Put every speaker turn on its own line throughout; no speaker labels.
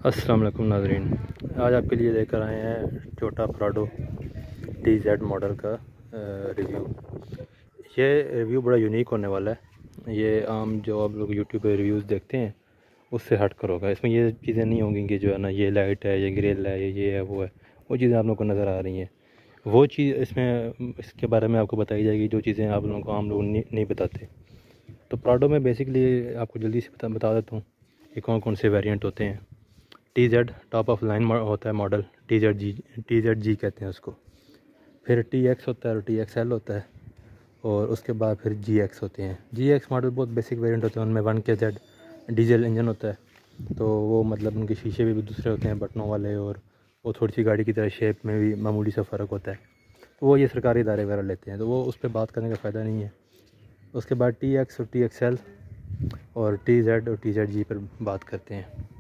अस्सलाम वालेकुम नाज़रीन, आज आपके लिए लेकर आए हैं टोयोटा प्राडो TZ मॉडल का रिव्यू। ये रिव्यू बड़ा यूनिक होने वाला है। ये आम जो आप लोग यूट्यूब पे रिव्यूज़ देखते हैं उससे हट कर होगा। इसमें ये चीज़ें नहीं होंगी कि जो है ना ये लाइट है, ये ग्रिल है, ये है, वो है। वो चीज़ें आप लोग को नज़र आ रही हैं। वो चीज़ इसमें इसके बारे में आपको बताई जाएगी जो चीज़ें आप लोगों को आम लोग नहीं बताते। तो प्राडो में बेसिकली आपको जल्दी से बता देता हूँ कि कौन कौन से वेरिएंट होते हैं। TZ टॉप ऑफ लाइन होता है मॉडल, TZG कहते हैं उसको। फिर TX होता है और TXL होता है, और उसके बाद फिर GX होते हैं। GX मॉडल बहुत बेसिक वेरिएंट होते हैं, उनमें 1KZ डीजल इंजन होता है। तो वो मतलब उनके शीशे भी दूसरे होते हैं बटनों वाले, और वो थोड़ी सी गाड़ी की तरह शेप में भी मामूली सा फ़र्क होता है। तो वो ये सरकारी इदारे वगैरह लेते हैं, तो वो उस पर बात करने का फ़ायदा नहीं है। उसके बाद TX और TXL और TZ और TZG पर बात करते हैं।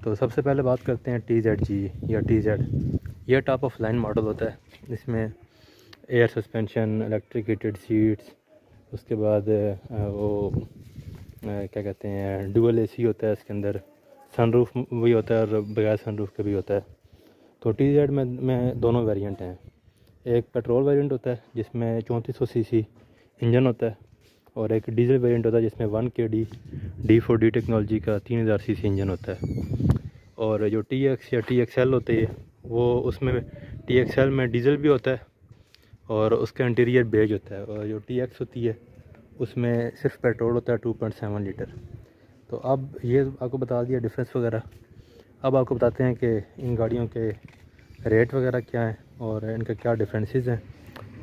तो सबसे पहले बात करते हैं TZG या TZ। यह टॉप ऑफ लाइन मॉडल होता है। इसमें air suspension, electric heated seats, उसके बाद वो क्या कहते हैं डुअल AC होता है इसके अंदर, सनरूफ भी होता है और बगैर सनरूफ का भी होता है। तो TZ में दोनों वेरिएंट हैं। एक पेट्रोल वेरिएंट होता है जिसमें 3400 cc इंजन होता है, और एक डीजल वेरिएंट होता है जिसमें 1KD D4D टेक्नोलॉजी का 3000 cc इंजन होता है। और जो TX या TXL होते हैं वो उसमें TXL में डीजल भी होता है और उसका इंटीरियर बेज होता है, और जो TX होती है उसमें सिर्फ पेट्रोल होता है 2.7 लीटर। तो अब ये आपको बता दिया डिफरेंस वगैरह। अब आपको बताते हैं कि इन गाड़ियों के रेट वगैरह क्या हैं और इनका क्या डिफरेंसेस हैं,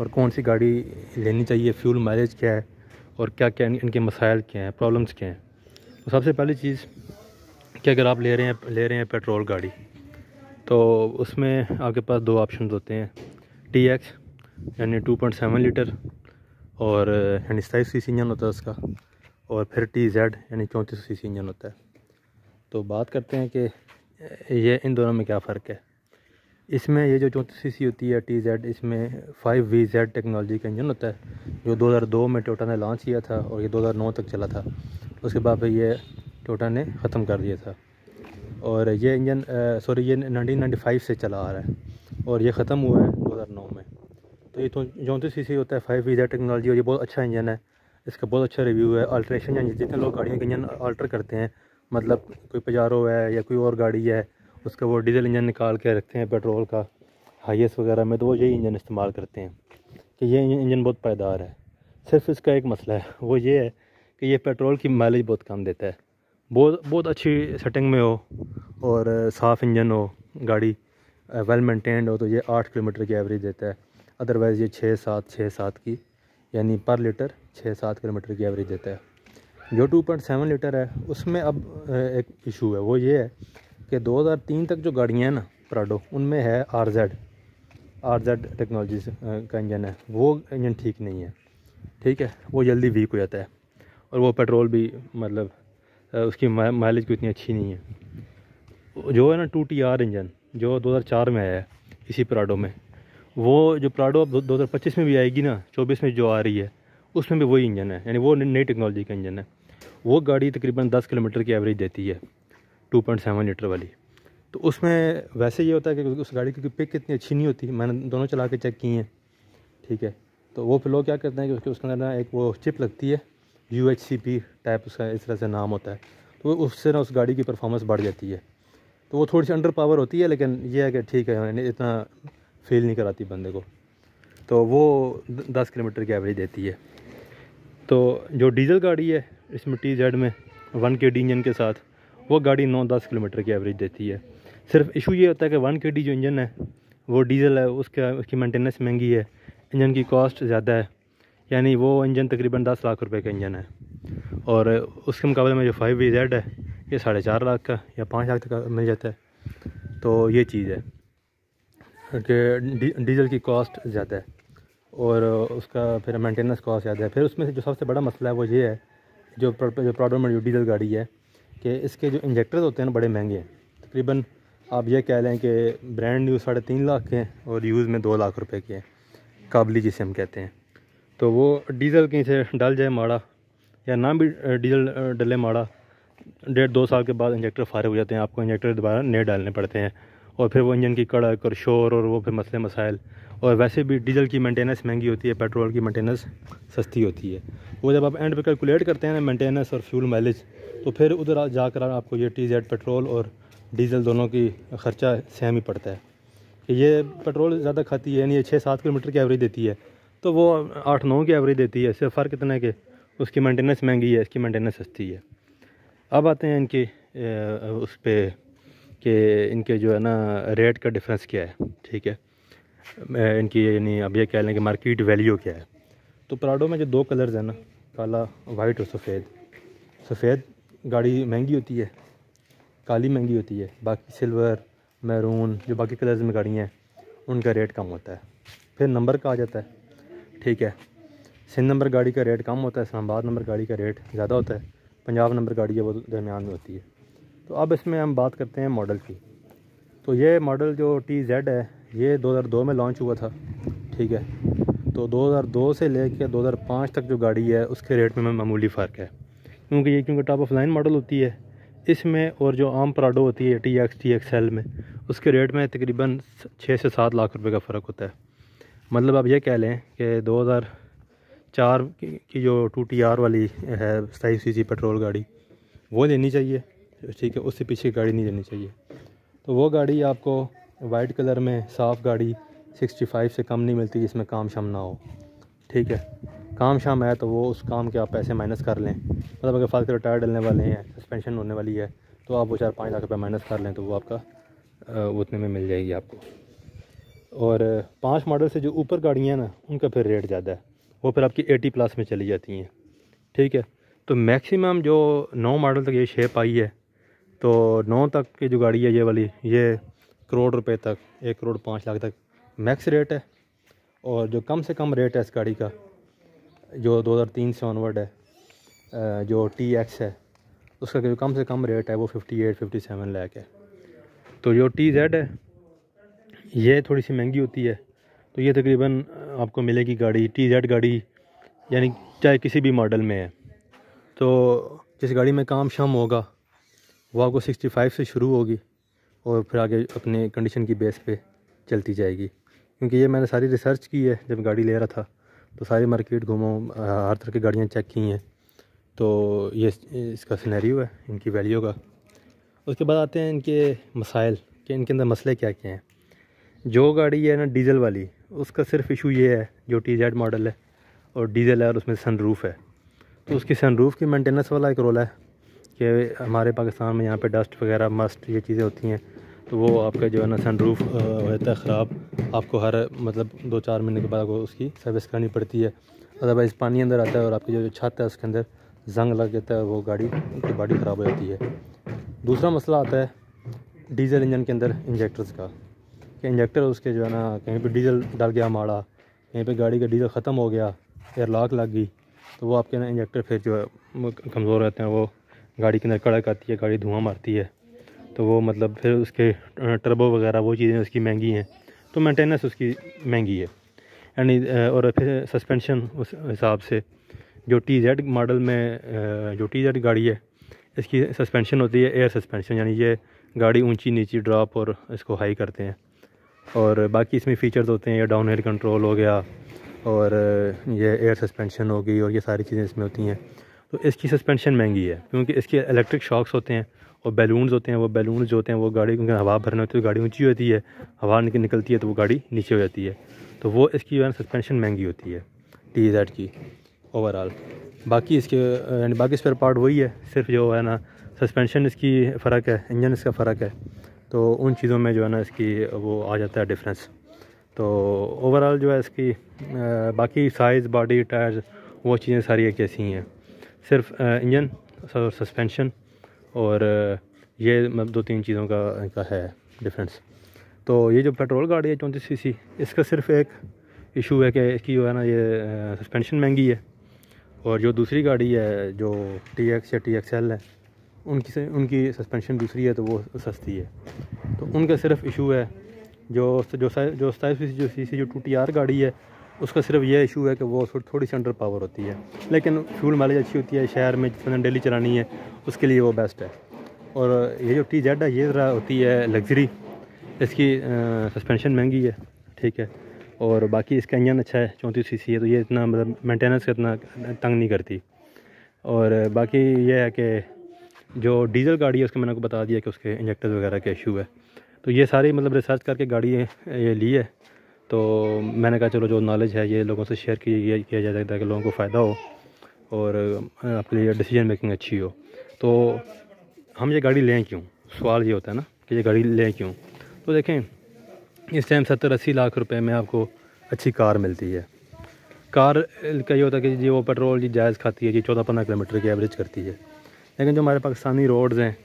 और कौन सी गाड़ी लेनी चाहिए, फ्यूल माइलेज क्या है, और क्या क्या इनके मसाइल क्या हैं, प्रॉब्लम्स क्या हैं। तो सबसे पहली चीज़ कि अगर आप ले रहे हैं पेट्रोल गाड़ी, तो उसमें आपके पास दो ऑप्शन होते हैं। TX यानी 2.7 लीटर और यानी 27 cc इंजन होता है उसका, और फिर TZ यानी 3400 cc इंजन होता है। तो बात करते हैं कि ये इन दोनों में क्या फ़र्क है। इसमें ये जो 3400 cc होती है TZ, इसमें 5VZ टेक्नोलॉजी का इंजन होता है, जो 2002 में टोयोटा ने लॉन्च किया था और ये 2009 तक चला था। उसके बाद फिर ये टोयोटा ने ख़त्म कर दिया था, और ये इंजन ये 1995 से चला आ रहा है और ये ख़त्म हुआ है 2009 में। तो ये तो 34 cc होता है 5VZ टेक्नोलॉजी, और ये बहुत अच्छा इंजन है। इसका बहुत अच्छा रिव्यू है। अल्ट्रेशन यानी जितने लोग गाड़ियों के इंजन अल्टर करते हैं, मतलब कोई पजारो है या कोई और गाड़ी है, उसका वो डीजल इंजन निकाल के रखते हैं पेट्रोल का हाईएस वगैरह में, तो वो यही इंजन इस्तेमाल करते हैं कि ये इंजन बहुत पायदार है। सिर्फ इसका एक मसला है, वो ये है कि ये पेट्रोल की माइलेज बहुत कम देता है। बहुत अच्छी सेटिंग में हो और साफ़ इंजन हो, गाड़ी वेल मेंटेन्ड हो, तो ये 8 किलोमीटर की एवरेज देता है। अदरवाइज़ ये 6-7 की यानी पर लीटर 6-7 किलोमीटर की एवरेज देता है। जो 2.7 लीटर है उसमें अब एक इशू है, वो ये है कि 2003 तक जो गाड़ियाँ हैं ना प्राडो, उनमें है RZ टेक्नोलॉजी का इंजन है। वो इंजन ठीक नहीं है, ठीक है, वो जल्दी वीक हो जाता है, और वो पेट्रोल भी मतलब उसकी माइलेज भी इतनी अच्छी नहीं है। जो है ना 2TR इंजन जो 2004 में आया है इसी प्राडो में, वो जो प्राडो अब 2025 में भी आएगी ना, 24 में जो आ रही है, उसमें भी वही इंजन है, यानी वो नई टेक्नोलॉजी का इंजन है। वो गाड़ी तकरीबन 10 किलोमीटर की एवरेज देती है 2.7 लीटर वाली। तो उसमें वैसे ये होता है कि उस गाड़ी की पिक इतनी अच्छी नहीं होती। मैंने दोनों चला के चेक किए हैं, ठीक है। तो वो फिर लोग क्या करते हैं कि उसके अंदर ना एक वो चिप लगती है, UHCP टाइप उसका इस तरह से नाम होता है, तो उससे ना उस गाड़ी की परफॉर्मेंस बढ़ जाती है। तो वो थोड़ी सी अंडर पावर होती है, लेकिन ये है कि ठीक है, यानी इतना फील नहीं कराती बंदे को। तो वो 10 किलोमीटर की एवरेज देती है। तो जो डीजल गाड़ी है इसमें TZ में 1KD इंजन के साथ, वो गाड़ी 9-10 किलोमीटर की एवरेज देती है। सिर्फ इशू ये होता है कि 1KD जो इंजन है वो डीजल है, उसकी मेंटेनेंस महंगी है, इंजन की कॉस्ट ज़्यादा है, यानी वो इंजन तकरीबन 10 लाख रुपए का इंजन है। और उसके मुकाबले में जो 5VZ है ये 4.5 लाख का या 5 लाख तक मिल जाता है। तो ये चीज़ है कि डीजल की कॉस्ट ज़्यादा है और उसका फिर मेंटेनेंस कॉस्ट ज़्यादा है। फिर उसमें से जो सबसे बड़ा मसला है वो ये है, जो प्राडो में जो डीजल गाड़ी है, कि इसके जो इंजेक्टर्स होते हैं ना बड़े महंगे हैं। तकरीबन आप ये कह लें कि ब्रांड न्यू 3.5 लाख के हैं और यूज़ में 2 लाख रुपए के हैं, काबली जिसे हम कहते हैं। तो वो डीजल कहीं से डल जाए माड़ा, या ना भी डीजल डले माड़ा, 1.5-2 साल के बाद इंजेक्टर फारे हो जाते हैं, आपको इंजेक्टर दोबारा नए डालने पड़ते हैं, और फिर वो इंजन की कड़क और शोर और वो फिर मसले मसाइल। और वैसे भी डीजल की मेंटेनेंस महंगी होती है, पेट्रोल की मेंटेनेंस सस्ती होती है। वो जब आप एंड पे कैलकुलेट करते हैं ना मेंटेनेंस और फ्यूल माइलेज, तो फिर उधर जाकर आपको ये TZ पेट्रोल और डीज़ल दोनों की ख़र्चा सेम ही पड़ता है कि ये पेट्रोल ज़्यादा खाती है, यानी ये 6-7 किलोमीटर की एवरेज देती है, तो वो 8-9 की एवरेज देती है। सिर्फ फ़र्क इतना है कि उसकी मेंटेनेंस महंगी है, इसकी मेंटेनेंस सस्ती है। अब आते हैं इनके उस पर कि इनके जो है ना रेट का डिफरेंस क्या है, ठीक है, इनकी यानी अब ये कह लें कि मार्केट वैल्यू क्या है। तो प्राडो में जो 2 कलर्स हैं ना, काला वाइट और सफ़ेद गाड़ी महंगी होती है, काली महंगी होती है, बाकी सिल्वर मैरून जो बाकी कलर्स में गाड़ियाँ हैं उनका रेट कम होता है। फिर नंबर का आ जाता है, ठीक है, सिंध नंबर गाड़ी का रेट कम होता है, इस्लामाबाद नंबर गाड़ी का रेट ज़्यादा होता है, पंजाब नंबर गाड़ी है वो दरमियान में होती है। तो अब इसमें हम बात करते हैं मॉडल की। तो ये मॉडल जो TZ है ये 2002 में लॉन्च हुआ था, ठीक है। तो 2002 से लेकर 2005 तक जो गाड़ी है उसके रेट में मामूली फ़र्क है, क्योंकि टॉप ऑफ लाइन मॉडल होती है इसमें, और जो आम प्राडो होती है TX TXL में उसके रेट में तकरीबन 6 से 7 लाख रुपए का फ़र्क होता है। मतलब आप ये कह लें कि 2004 की जो 2TR वाली है 27 cc पेट्रोल गाड़ी वो लेनी चाहिए, ठीक है, उससे पीछे गाड़ी नहीं लेनी चाहिए। तो वो गाड़ी आपको वाइट कलर में साफ़ गाड़ी 65 से कम नहीं मिलती जिसमें काम शाम ना हो, ठीक है। काम शाम है तो वो उस काम के आप पैसे माइनस कर लें, मतलब अगर फालतू टायर डलने वाले हैं, सस्पेंशन होने वाली है, तो आप वो 4-5 लाख रुपये माइनस कर लें तो वो आपका उतने में मिल जाएगी आपको। और 5 मॉडल से जो ऊपर गाड़ियाँ हैं ना उनका फिर रेट ज़्यादा है, वो फिर आपकी 80+ में चली जाती हैं, ठीक है। तो मैक्सिमम जो 9 मॉडल तक ये शेप आई है, तो 9 तक की जो गाड़ी है ये वाली, ये 1 करोड़ रुपए तक, 1 करोड़ 5 लाख तक मैक्स रेट है। और जो कम से कम रेट है इस गाड़ी का जो 2003 से ऑनवर्ड है, जो TX है उसका जो कम से कम रेट है वो 58-57 लाख है। तो जो TZ है ये थोड़ी सी महंगी होती है, तो ये तकरीबन आपको मिलेगी गाड़ी TZ गाड़ी, यानी चाहे किसी भी मॉडल में है, तो जिस गाड़ी में काम शाम होगा वो आपको 65 से शुरू होगी और फिर आगे अपने कंडीशन की बेस पे चलती जाएगी। क्योंकि ये मैंने सारी रिसर्च की है, जब गाड़ी ले रहा था तो सारी मार्केट घूमा, हर तरह की गाड़ियाँ चेक की हैं, तो ये इसका सिनेरियो है इनकी वैल्यू का। उसके बाद आते हैं इनके मसाइल कि इनके अंदर मसले क्या क्या हैं। जो गाड़ी है ना डीज़ल वाली, उसका सिर्फ इशू ये है, जो TZ मॉडल है और डीज़ल है और उसमें सनरूफ़ है, तो उसकी सनरूफ़ की मेंटेनेंस वाला एक रोल है कि हमारे पाकिस्तान में यहाँ पे डस्ट वगैरह मस्ट ये चीज़ें होती हैं, तो वो आपका जो है ना सनरूफ़ होता है ख़राब, आपको हर मतलब 2-4 महीने के बाद आपको उसकी सर्विस करनी पड़ती है, अदरवाइज़ पानी अंदर आता है और आपकी जो छत है उसके अंदर जंग लग जाता है, वो गाड़ी की बॉडी ख़राब हो जाती है। दूसरा मसला आता है डीज़ल इंजन के अंदर इंजेक्टर्स का, कि इंजेक्टर उसके जो है ना कहीं पे डीज़ल डल गया माड़ा, कहीं पे गाड़ी का डीज़ल ख़त्म हो गया, एयरलॉक लग गई, तो वो आपके ना इंजेक्टर फिर जो है कमज़ोर रहते हैं, वो गाड़ी के अंदर कड़क आती है, गाड़ी धुआं मारती है, तो वो मतलब फिर उसके टर्बो वगैरह वो चीज़ें उसकी महंगी हैं, तो मेंटेनेंस उसकी महंगी है यानी। और फिर सस्पेंशन उस हिसाब से जो TZ मॉडल में जो TZ गाड़ी है इसकी सस्पेंशन होती है एयर सस्पेंशन, यानी ये गाड़ी ऊंची नीची ड्रॉप और इसको हाई करते हैं। और बाकी इसमें फ़ीचर्स होते हैं, ये डाउन हिल कंट्रोल हो गया और ये एयर सस्पेंशन हो गई और ये सारी चीज़ें इसमें होती हैं। तो इसकी सस्पेंशन महंगी है क्योंकि इसके इलेक्ट्रिक शॉक्स होते हैं और बैलून्स होते हैं, वो बैलून्स जो होते हैं वो गाड़ी क्योंकि हवा भरने होती है तो गाड़ी ऊंची होती है, हवा निकलती है तो वो गाड़ी नीचे हो जाती है, तो वो इसकी जो है सस्पेंशन महंगी होती है TZ की ओवरऑल। बाकी इसके यानी बाकी स्पेयर पार्ट वही है, सिर्फ जो है ना सस्पेंशन इसकी फ़र्क है, इंजन इसका फ़र्क है, तो उन चीज़ों में जो है ना इसकी वो आ जाता है डिफरेंस। तो ओवरऑल जो है इसकी बाकी साइज़ बॉडी टायर्स वो चीज़ें सारी एक जैसी हैं, सिर्फ इंजन और सस्पेंशन और ये मतलब 2-3 चीज़ों का है डिफरेंस। तो ये जो पेट्रोल गाड़ी है 34 cc, इसका सिर्फ एक इशू है कि इसकी जो है ना ये सस्पेंशन महंगी है, और जो दूसरी गाड़ी है जो TX या TXL है उनकी सस्पेंशन दूसरी है तो वो सस्ती है। तो उनका सिर्फ इशू है जो 27 cc जो 2TR गाड़ी है उसका सिर्फ ये इशू है कि वो थोड़ी सी अंडर पावर होती है, लेकिन फ्यूल माइलेज अच्छी होती है। शहर में जितना डेली चलानी है उसके लिए वो बेस्ट है। और ये जो TZ है ये ज़रा होती है लग्जरी, इसकी सस्पेंशन महंगी है, ठीक है। और बाकी इसका इंजन अच्छा है, 34 सीसी है, तो ये इतना मतलब मेंटेनेंस का इतना तंग नहीं करती। और बाकी ये है कि जो डीजल गाड़ी है उसका मैंने आपको बता दिया कि उसके इंजेक्टर वगैरह के इशू है। तो ये सारी मतलब रिसर्च करके गाड़ी ये ली है, तो मैंने कहा चलो जो नॉलेज है ये लोगों से शेयर किया जाए ताकि लोगों को फ़ायदा हो और अपनी डिसीजन मेकिंग अच्छी हो। तो हम ये गाड़ी लें क्यों, सवाल ये होता है ना कि ये गाड़ी लें क्यों। तो देखें, इस टाइम 70-80 लाख रुपए में आपको अच्छी कार मिलती है। कार का ये होता है कि जी वो पेट्रोल जी जायज़ खाती है जी, 14-15 किलोमीटर की एवरेज करती है। लेकिन जो हमारे पाकिस्तानी रोड्स हैं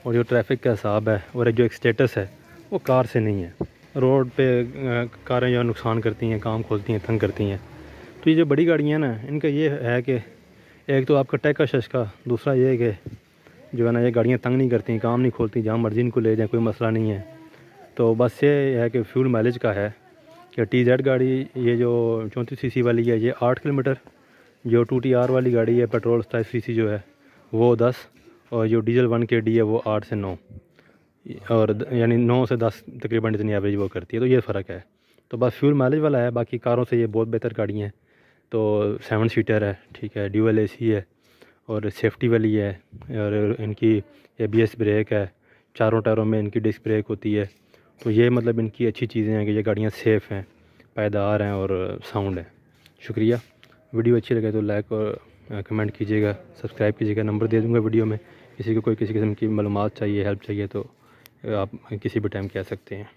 और जो ट्रैफिक का हिसाब है और जो एक स्टेटस है वो कार से नहीं है। रोड पे कारें जो नुकसान करती हैं, काम खोलती हैं, तंग करती हैं। तो ये जो बड़ी गाड़ियाँ हैं ना, इनका ये है कि एक तो आपका टैका शशका, दूसरा ये है कि जो है ना ये गाड़ियाँ तंग नहीं करती, काम नहीं खोलती, जहाँ मर्जी इनको ले जाएँ, कोई मसला नहीं है। तो बस ये है कि फ्यूल माइलेज का है कि TZ गाड़ी ये जो 34 सीसी वाली है ये 8 किलोमीटर, जो 2TR वाली गाड़ी है पेट्रोल 27 सीसी जो है वो 10, और जो डीजल 1KD है वो 8 से 9, और यानी 9 से 10 तकरीबन इतनी एवरेज वो करती है। तो ये फ़र्क है। तो बस फ्यूल माइलेज वाला है, बाकी कारों से ये बहुत बेहतर गाड़ी हैं। तो 7 सीटर है, ठीक है, ड्यूअल AC है और सेफ्टी वाली है, और इनकी ABS ब्रेक है, चारों टायरों में इनकी डिस्क ब्रेक होती है। तो ये मतलब इनकी अच्छी चीज़ें हैं कि ये गाड़ियाँ सेफ़ हैं, पायदार हैं और साउंड है। शुक्रिया। वीडियो अच्छी लगे तो लाइक और कमेंट कीजिएगा, सब्सक्राइब कीजिएगा। नंबर दे दूँगा वीडियो में, किसी को कोई किसी किस्म की मालूमात चाहिए, हेल्प चाहिए तो आप किसी भी टाइम कह सकते हैं।